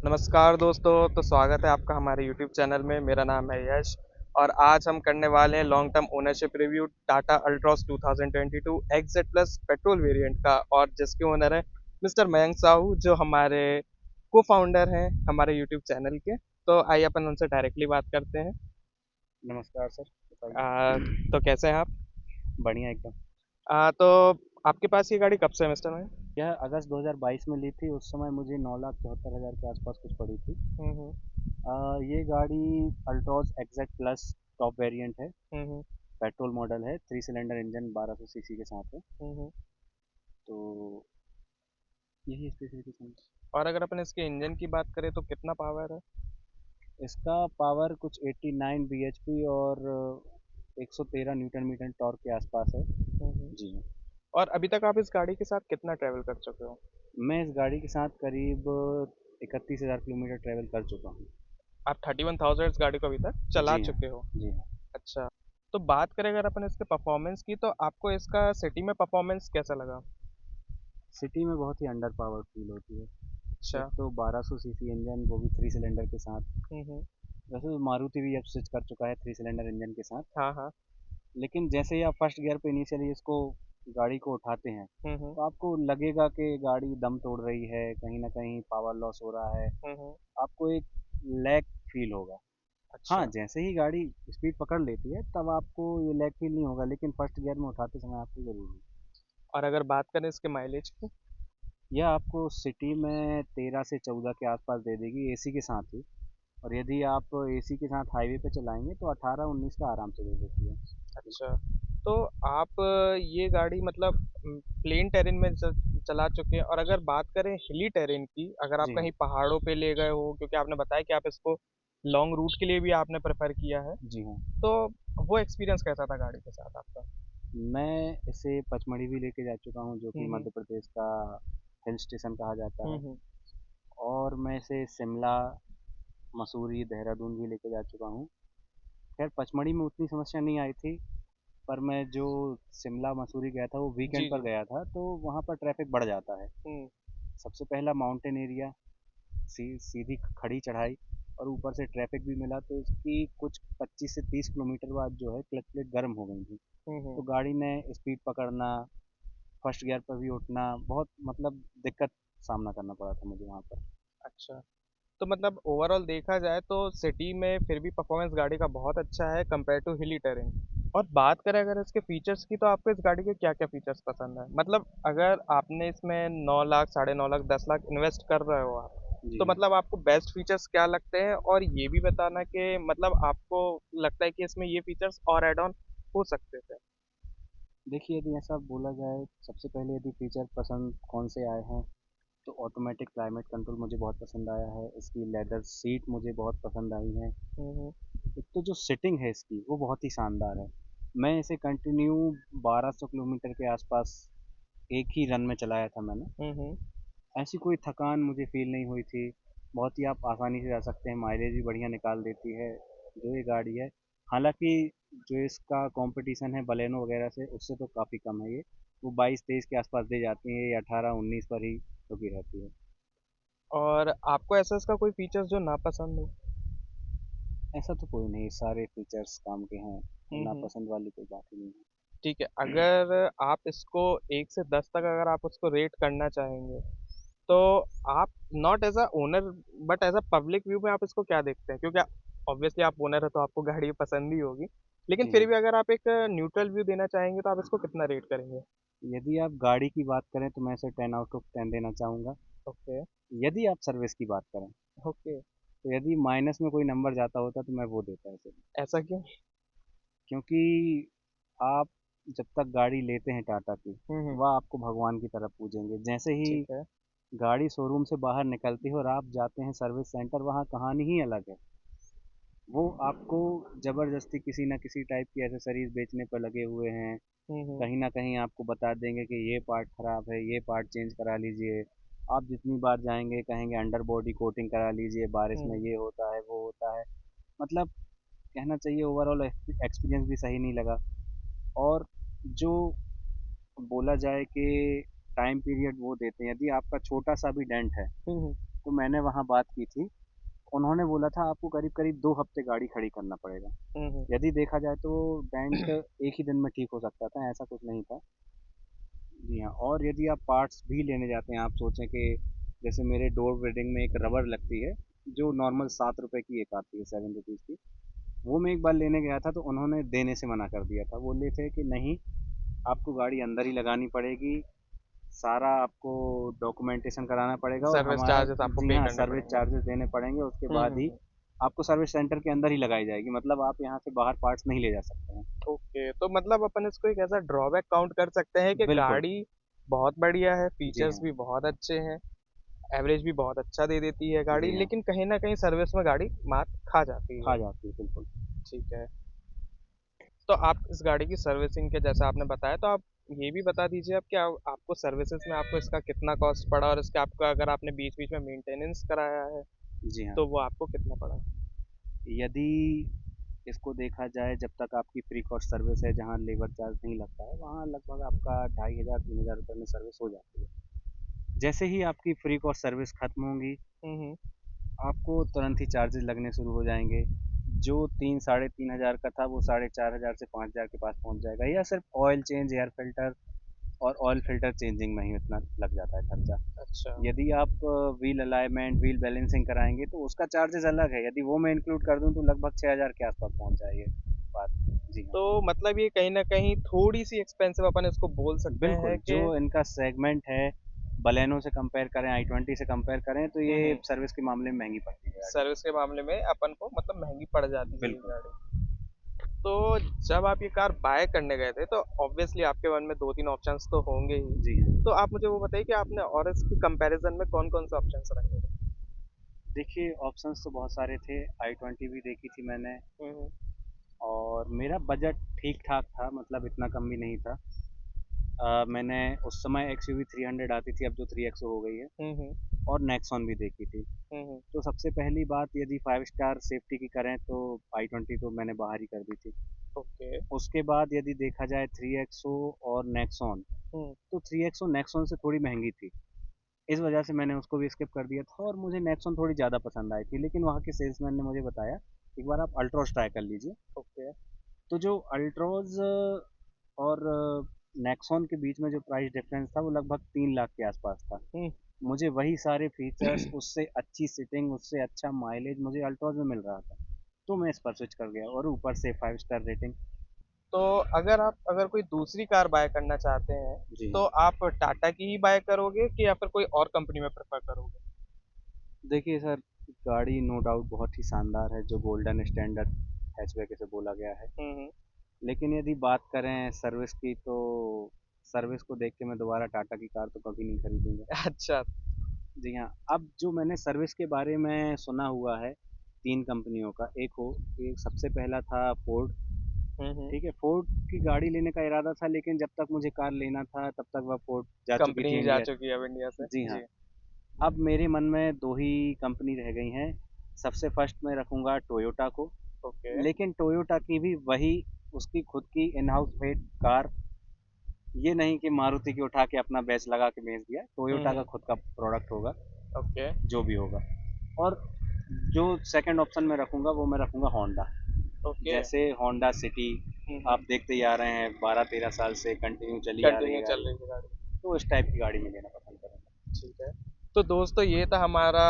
नमस्कार दोस्तों, तो स्वागत है आपका हमारे यूट्यूब चैनल में। मेरा नाम है यश और आज हम करने वाले हैं long term ownership review Tata Altroz 2022 XZ plus petrol variant का, और जिसके ओनर है मिस्टर मयंक साहू, जो हमारे को फाउंडर हैं हमारे यूट्यूब चैनल के। तो आइए अपन उनसे डायरेक्टली बात करते हैं। नमस्कार सर, बताइए। तो कैसे हैं आप? बढ़िया एकदम। तो आपके पास ये गाड़ी कब से है मिस्टर मयंक? यह अगस्त 2022 में ली थी। उस समय मुझे 9,74,000 के आसपास कुछ पड़ी थी। हम्म। ये गाड़ी Altroz exact plus top variant है। हम्म। पेट्रोल मॉडल है, 3 सिलेंडर इंजन 1200 सीसी के साथ है। हम्म। तो यही स्पेसिफिकेशन है। और अगर अपन इसके इंजन की बात करें तो कितना पावर है? इसका पावर कुछ 89 bhp और 113 न्यूटन मीटर टॉर्क के आसपास है। हम्म। जी हाँ। और अभी तक आप इस गाड़ी के साथ कितना ट्रैवल कर चुके हो? मैं इस गाड़ी के साथ करीब 31,000 किलोमीटर ट्रैवल कर चुका हूँ। आप 31,000 इस गाड़ी को अभी तक चला जी हाँ। चुके हो? जी हाँ। अच्छा। तो बात करें अगर अपन इसके परफॉर्मेंस की, तो आपको इसका सिटी में परफॉर्मेंस कैसा लगा? सिटी में बहुत ही अंडर पावर फील होती है। अच्छा। एक तो 1200 सीसी इंजन, वो भी 3 सिलेंडर के साथ। हम्म। वैसे तो मारुति भी अब स्विच कर चुका है 3 सिलेंडर इंजन के साथ। हाँ हाँ। लेकिन जैसे ही आप फर्स्ट गियर पे इनिशियली इसको गाड़ी को उठाते हैं, हम्म। तो आपको लगेगा कि गाड़ी दम तोड़ रही है, कहीं ना कहीं पावर लॉस हो रहा है। हम्म। आपको एक लैग फील होगा। हाँ, अच्छा। जैसे ही गाड़ी स्पीड पकड़ लेती है तब आपको ये लैग फील नहीं होगा, लेकिन फर्स्ट गियर में उठाते समय आपको जरूर होगा। और अगर बात करें इसके माइलेज की? यह आपको सिटी में 13 से 14 के आसपास दे देगी एसी के साथ ही। और यदि आप एसी के साथ हाईवे पे चलाएंगे तो 18-19 का आराम से दे देती है। अच्छा। तो आप ये गाड़ी मतलब प्लेन टेरेन में चला चुके हैं, और अगर बात करें हिली टेरेन की, अगर आप जी हाँ। कहीं पहाड़ों पे ले गए हो, क्योंकि आपने बताया कि आप इसको लॉन्ग रूट के लिए भी आपने प्रेफर किया है, जी हाँ। तो वो एक्सपीरियंस कैसा था गाड़ी के साथ आपका? मैं इसे पचमढ़ी भी लेके जा चुका हूँ, जो कि हम्म। मध्य प्रदेश का हिल स्टेशन कहा जाता है। हम्म। और मैं इसे शिमला, मसूरी, देहरादून भी लेके जा चुका हूँ। खैर पचमढ़ी में उतनी समस्या नहीं आई थी, पर मैं जो शिमला मसूरी गया था वो वीकेंड जी पर जी। गया था, तो वहाँ पर ट्रैफिक बढ़ जाता है। हम्म। सबसे पहला माउंटेन एरिया, सीधी खड़ी चढ़ाई, और ऊपर से ट्रैफिक भी मिला, तो इसकी कुछ 25 से 30 किलोमीटर बाद जो है क्लच प्लेट गर्म हो गई थी। हम्म। तो गाड़ी ने स्पीड पकड़ना, फर्स्ट गियर पर भी उठना, बहुत मतलब दिक्कत सामना करना पड़ा था मुझे वहाँ पर। अच्छा। तो मतलब ओवरऑल देखा जाए तो सिटी में फिर भी परफॉर्मेंस गाड़ी का बहुत अच्छा है कंपेयर टू हिली टेरेन। और बात करें अगर इसके फीचर्स की, तो आपको इस गाड़ी के क्या क्या फीचर्स पसंद है? मतलब अगर आपने इसमें 9 लाख, 9.5 लाख, 10 लाख इन्वेस्ट कर रहे हो आप, जी तो हाँ। मतलब आपको बेस्ट फीचर्स क्या लगते हैं? और ये भी बताना कि मतलब आपको लगता है कि इसमें ये फीचर्स और एड ऑन हो सकते थे। देखिए, यदि ऐसा बोला जाए, सबसे पहले यदि फीचर पसंद कौन से आए हैं, तो ऑटोमेटिक क्लाइमेट कंट्रोल मुझे बहुत पसंद आया है। इसकी लेदर सीट मुझे बहुत पसंद आई है। हम्म। एक तो जो सिटिंग है इसकी वो बहुत ही शानदार है। मैं इसे कंटिन्यू 1200 किलोमीटर के आसपास एक ही रन में चलाया था मैंने। हम्म। ऐसी कोई थकान मुझे फ़ील नहीं हुई थी। बहुत ही आप आसानी से जा सकते हैं, माइलेज भी बढ़िया निकाल देती है जो ये गाड़ी है। हालाँकि जो इसका कॉम्पिटिशन है बलेनो वगैरह से, उससे तो काफ़ी कम है ये। वो 22-23 के आसपास दे जाती है, ये 18-19 पर ही रुकी रहती है। और आपको ऐसा इसका कोई फीचर्स जो ना पसंद हो? ऐसा तो कोई नहीं, सारे फीचर्स काम के हैं, हम्म। नापसंद वाली कोई बात ही नहीं है। ठीक है। अगर आप इसको 1 से 10 तक अगर आप उसको रेट करना चाहेंगे, तो आप not as a owner but as a public view में आप इसको क्या देखते हैं? क्योंकि ऑब्वियसली आप ओनर है तो आपको गाड़ी पसंद ही होगी, लेकिन जी फिर हाँ। भी अगर आप एक न्यूट्रल व्यू देना चाहेंगे तो आप इसको कितना रेट करेंगे? यदि आप गाड़ी की बात करें तो मैं इसे 10 आउट ऑफ 10 देना चाहूँगा। ओके। यदि आप सर्विस की बात करें, ओके। तो यदि माइनस में कोई नंबर जाता होता तो मैं वो देता इसे। ऐसा क्यों? क्योंकि आप जब तक गाड़ी लेते हैं टाटा की, हम्म। वह आपको भगवान की तरह पूजेंगे। जैसे ही ठीक है। गाड़ी शोरूम से बाहर निकलती है और आप जाते हैं सर्विस सेंटर, वहाँ कहानी ही अलग है। वो आपको ज़बरदस्ती किसी न किसी टाइप की एसेसरीज बेचने पर लगे हुए हैं। हम्म। कहीं न कहीं आपको बता देंगे कि ये पार्ट ख़राब है, ये पार्ट चेंज करा लीजिए। आप जितनी बार जाएँगे कहेंगे अंडर बॉडी कोटिंग करा लीजिए, बारिश में हम्म। ये होता है, वो होता है। मतलब कहना चाहिए ओवरऑल एक्सपीरियंस भी सही नहीं लगा। और जो बोला जाए कि टाइम पीरियड वो देते हैं, यदि आपका छोटा-सा भी डेंट है, हम्म। तो मैंने वहाँ बात की थी। उन्होंने बोला था आपको करीब-करीब 2 हफ्ते गाड़ी खड़ी करना पड़ेगा। हुँ, हुँ। यदि देखा जाए तो डेंट एक ही दिन में ठीक हो सकता था, ऐसा कुछ नहीं था। जी हाँ, और यदि आप पार्ट्स भी लेने जाते हैं, आप सोचें कि जैसे मेरे डोर वेडिंग में एक रबर लगती है, जो नॉर्मल ₹7 की एक आती है, ₹7 की। वो मैं एक बार लेने गया था तो उन्होंने देने से मना कर दिया था। बोले थे कि नहीं, आपको गाड़ी अंदर ही लगानी पड़ेगी, सारा आपको डॉक्यूमेंटेशन कराना पड़ेगा और सर्विस हमारा चार्जेस आपको जी पे हाँ, करने सर्विस पड़ेंगे। चार्जेस देने पड़ेंगे, उसके हुँ, बाद हुँ, ही हुँ। आपको सर्विस सेंटर के अंदर ही लगाई जाएगी, मतलब आप यहाँ से बाहर पार्ट्स नहीं ले जा सकते हैं। ओके, तो मतलब अपन इसको एक ऐसा ड्रॉबैक काउंट कर सकते हैं कि बिल्कुल, गाड़ी बहुत बढ़िया है, जी फीचर्स हाँ, भी बहुत अच्छे हैं, एवरेज भी बहुत अच्छा दे देती है गाड़ी, जी हाँ, लेकिन कहीं न कहीं सर्विस में गाड़ी मात खा जाती खा है। जाती है, बिल्कुल। ठीक है। तो आप इस गाड़ी की सर्विसिंग के जैसा आपने बताया, तो आप ये भी बता दीजिए अब क्या आपको सर्विसेज़ में आपको इसका कितना कॉस्ट पड़ा और इसका आपका अगर आपने बीच-बीच में मेंटेनेंस कराया है, जी हाँ, तो वो आपको कितना पड़ा? यदि इसको देखा जाए जब तक आपकी फ्री कॉस्ट सर्विस है, जहाँ लेबर चार्ज नहीं लगता है, वहाँ लगभग आपका 2500 ₹3000 में सर्विस हो जाती है। जैसे ही आपकी फ्री कॉस्ट सर्विस खत्म होंगी, हुँ, हुँ। आपको तुरंत ही चार्जेस लगने शुरू हो जाएँगे। जो 3 साढ़े 3000 का था, वो 4500 से 5000 के पास पहुँच जाएगा या सिर्फ़ ऑयल चेंज, एयर फ़िल्टर और ऑयल फ़िल्टर चेंजिंग में ही इतना लग जाता है खर्चा। अच्छा, यदि आप व्हील अलाइनमेंट, व्हील बैलेंसिंग कराएँगे तो उसका चार्जेज़ अलग है। यदि वो मैं इंक्लूड कर दूँ तो लगभग 6000 के आस-पास पहुँच जाएगी बात। जी हाँ। तो मतलब ये कहीं न कहीं थोड़ी-सी एक्सपेंसिव अपन इसको बोल सकते हैं बिल्कुल, जो कि इनका सेगमेंट है, बलेनो से कंपेयर करें, आई-20 से कंपेयर करें तो हुँ, ये हुँ। सर्विस के मामले में महँगी पड़ती है गाड़ी। सर्विस के मामले में अपन को मतलब महँगी पड़ जाती है ये बिल्कुल। गाड़ी। तो जब आप ये कार बाय करने गए थे, तो ऑब्वियसली आपके मन में 2-3 ऑप्शंस तो होंगे ही। जी हाँ। तो आप मुझे वो बताइए कि आपने और इसके कंपैरिज़न में कौन-कौन से ऑप्शंस रखे थे? देखिए, ऑप्शंस तो बहुत सारे थे, आई-20 भी देखी थी मैंने हुँ, हुँ। और मेरा बजट ठीक-ठाक था, मतलब इतना कम भी नहीं था। मैंने उस समय एक्सयूवी 300 आती थी, अब जो 3XO हो गई है हुँ, हुँ। और नेक्सॉन भी देखी थी। हुँ, हुँ। तो सबसे पहली बात यदि 5 स्टार सेफ्टी की करें तो आई-20 तो मैंने बाहर ही कर दी थी। ओके। उसके बाद यदि देखा जाए 3XO और नेक्सॉन, हुँ। तो 3XO नेक्सॉन से थोड़ी महँगी थी। इस वजह से मैंने उसको भी स्किप कर दिया था और मुझे नेक्सॉन थोड़ी ज़्यादा पसंद आई थी। लेकिन वहाँ के सेल्समैन ने मुझे बताया, एक बार आप अल्ट्रॉस ट्राई कर लीजिए। ओके। तो जो अल्ट्रोज़ और नेक्सॉन के बीच में जो प्राइस डिफरेंस था वो लगभग 3 लाख के आसपास था। हुँ। मुझे वही सारे फीचर्स, उससे अच्छी सीटिंग, उससे अच्छा माइलेज मुझे अल्ट्रोज़ में मिल रहा था। तो मैं इस पर स्विच कर गया और ऊपर से 5 स्टार रेटिंग। तो अगर कोई दूसरी कार बाय करना चाहते हैं, जी तो हाँ। आप टाटा की ही बाय करोगे कि या फिर कोई और कंपनी में प्रेफ़र करोगे? देखिए सर, गाड़ी नो डाउट बहुत ही शानदार है जो गोल्डन स्टैंडर्ड हैचबैक इसे बोला गया है। हुँ, हुँ। लेकिन यदि बात करें सर्विस की तो सर्विस को देख के मैं दोबारा टाटा की कार तो कभी नहीं खरीदूँगा। अच्छा। जी हाँ, अब जो मैंने सर्विस के बारे में सुना हुआ है 3 कंपनियों का, एक सबसे पहला था फ़ोर्ड, हुँ, हुँ। ठीक है? फ़ोर्ड की गाड़ी लेने का इरादा था लेकिन जब तक मुझे कार लेना था तब तक वह फ़ोर्ड जा चुकी कंपनी थी ही जा इंडिया। चुकी है अब इंडिया से। जी हाँ, जी। अब मेरे मन में 2 ही कंपनी रह गई हैं। सबसे फर्स्ट मैं रखूँगा टोयोटा को, ओके। लेकिन टोयोटा की भी वही उसकी खुद की इन हाउस मेड कार, ये नहीं कि मारुति की उठा के अपना बैच लगा के बेच दिया, हुँ, टोयोटा का हुँ। खुद का प्रोडक्ट होगा, ओके। जो भी होगा। और जो सेकंड ऑप्शन मैं रखूँगा वो मैं रखूँगा होंडा। ओके। जैसे होंडा सिटी हुँ, आप हुँ। देखते ही आ रहे हैं 12-13 साल से कंटिन्यू चली आ रही कंटिन्यू है चल गाड़ी, रही थी गाड़ी। तो इस टाइप की गाड़ी मैं लेना पसंद करूँगा। ठीक है। तो दोस्तों ये था हमारा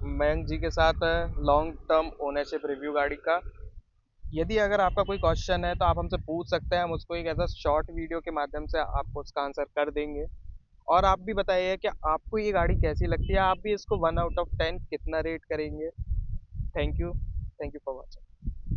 मयंक जी के साथ लॉन्ग टर्म ओनरशिप रिव्यू गाड़ी का। यदि अगर आपका कोई क्वेश्चन है तो आप हमसे पूछ सकते हैं, हम उसको एक ऐसा शॉर्ट वीडियो के माध्यम से आपको उसका आंसर कर देंगे। और आप भी बताइए कि आपको ये गाड़ी कैसी लगती है? आप भी इसको 1 आउट ऑफ 10 कितना रेट करेंगे? Thank you. Thank you for watching.